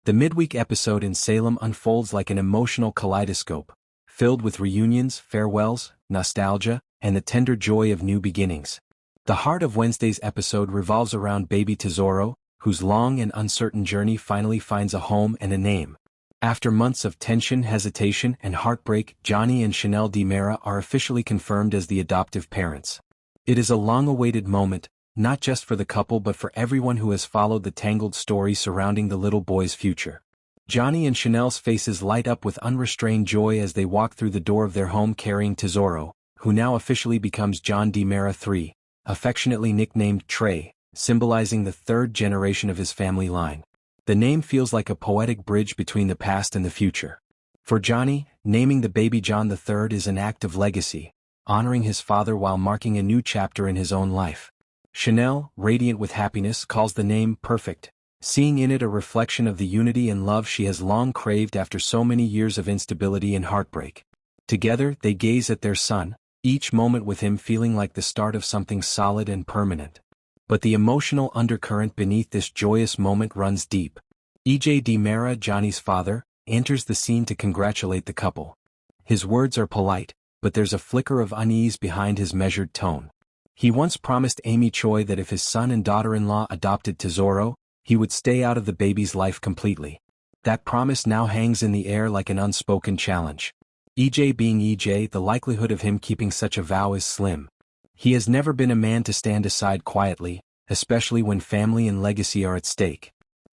The midweek episode in Salem unfolds like an emotional kaleidoscope, filled with reunions, farewells, nostalgia, and the tender joy of new beginnings. The heart of Wednesday's episode revolves around baby Tesoro, whose long and uncertain journey finally finds a home and a name. After months of tension, hesitation, and heartbreak, Johnny and Chanel DiMera are officially confirmed as the adoptive parents. It is a long-awaited moment, not just for the couple but for everyone who has followed the tangled story surrounding the little boy's future. Johnny and Chanel's faces light up with unrestrained joy as they walk through the door of their home carrying Tesoro, who now officially becomes John DiMera III, affectionately nicknamed Trey, symbolizing the third generation of his family line. The name feels like a poetic bridge between the past and the future. For Johnny, naming the baby John III is an act of legacy, honoring his father while marking a new chapter in his own life. Chanel, radiant with happiness, calls the name perfect, seeing in it a reflection of the unity and love she has long craved after so many years of instability and heartbreak. Together, they gaze at their son, each moment with him feeling like the start of something solid and permanent. But the emotional undercurrent beneath this joyous moment runs deep. E.J. DiMera, Johnny's father, enters the scene to congratulate the couple. His words are polite, but there's a flicker of unease behind his measured tone. He once promised Amy Choi that if his son and daughter-in-law adopted Tesoro, he would stay out of the baby's life completely. That promise now hangs in the air like an unspoken challenge. E.J. being E.J., the likelihood of him keeping such a vow is slim. He has never been a man to stand aside quietly, especially when family and legacy are at stake.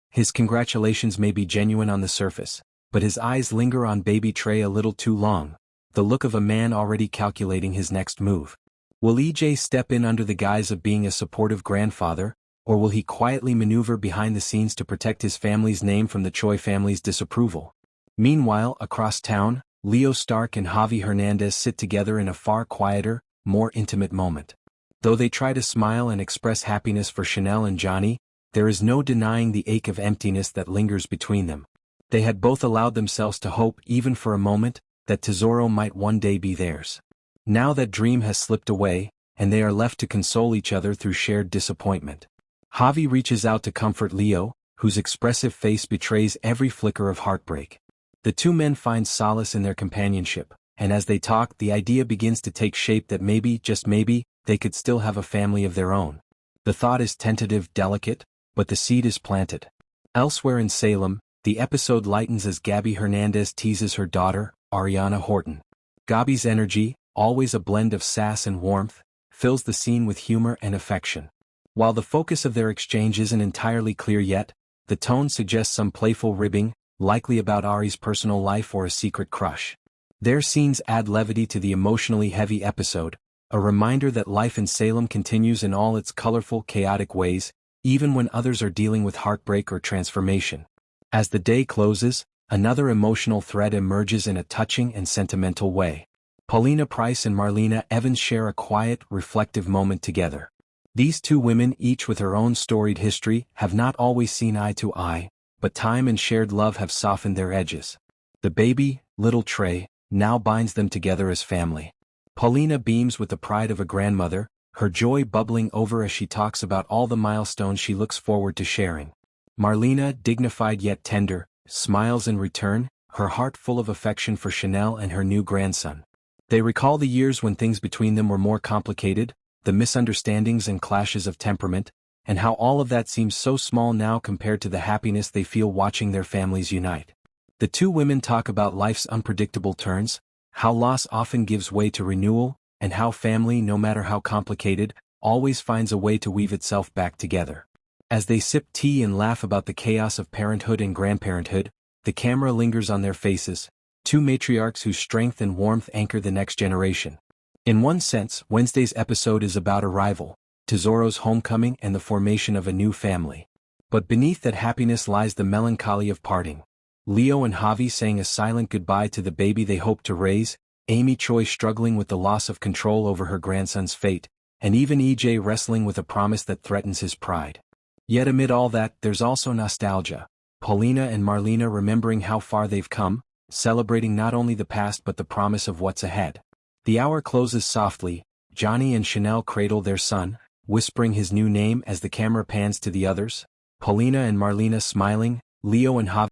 His congratulations may be genuine on the surface, but his eyes linger on baby Trey a little too long, the look of a man already calculating his next move. Will E.J. step in under the guise of being a supportive grandfather, or will he quietly maneuver behind the scenes to protect his family's name from the Choi family's disapproval? Meanwhile, across town, Leo Stark and Javi Hernandez sit together in a far quieter, more intimate moment. Though they try to smile and express happiness for Chanel and Johnny, there is no denying the ache of emptiness that lingers between them. They had both allowed themselves to hope, even for a moment, that Tesoro might one day be theirs. Now that dream has slipped away, and they are left to console each other through shared disappointment. Javi reaches out to comfort Leo, whose expressive face betrays every flicker of heartbreak. The two men find solace in their companionship, and as they talk, the idea begins to take shape that maybe, just maybe, they could still have a family of their own. The thought is tentative, delicate, but the seed is planted. Elsewhere in Salem, the episode lightens as Gabby Hernandez teases her daughter, Ariana Horton. Gabby's energy, always a blend of sass and warmth, fills the scene with humor and affection. While the focus of their exchange isn't entirely clear yet, the tone suggests some playful ribbing, likely about Ari's personal life or a secret crush. Their scenes add levity to the emotionally heavy episode, a reminder that life in Salem continues in all its colorful, chaotic ways, even when others are dealing with heartbreak or transformation. As the day closes, another emotional thread emerges in a touching and sentimental way. Paulina Price and Marlena Evans share a quiet, reflective moment together. These two women, each with her own storied history, have not always seen eye to eye, but time and shared love have softened their edges. The baby, little Trey, now binds them together as family. Paulina beams with the pride of a grandmother, her joy bubbling over as she talks about all the milestones she looks forward to sharing. Marlena, dignified yet tender, smiles in return, her heart full of affection for Chanel and her new grandson. They recall the years when things between them were more complicated, the misunderstandings and clashes of temperament, and how all of that seems so small now compared to the happiness they feel watching their families unite. The two women talk about life's unpredictable turns, how loss often gives way to renewal, and how family, no matter how complicated, always finds a way to weave itself back together. As they sip tea and laugh about the chaos of parenthood and grandparenthood, the camera lingers on their faces, two matriarchs whose strength and warmth anchor the next generation. In one sense, Wednesday's episode is about arrival, Tesoro's homecoming and the formation of a new family. But beneath that happiness lies the melancholy of parting. Leo and Javi saying a silent goodbye to the baby they hope to raise, Amy Choi struggling with the loss of control over her grandson's fate, and even E.J. wrestling with a promise that threatens his pride. Yet amid all that, there's also nostalgia. Paulina and Marlena remembering how far they've come, celebrating not only the past but the promise of what's ahead. The hour closes softly, Johnny and Chanel cradle their son, whispering his new name as the camera pans to the others, Paulina and Marlena smiling, Leo and Javi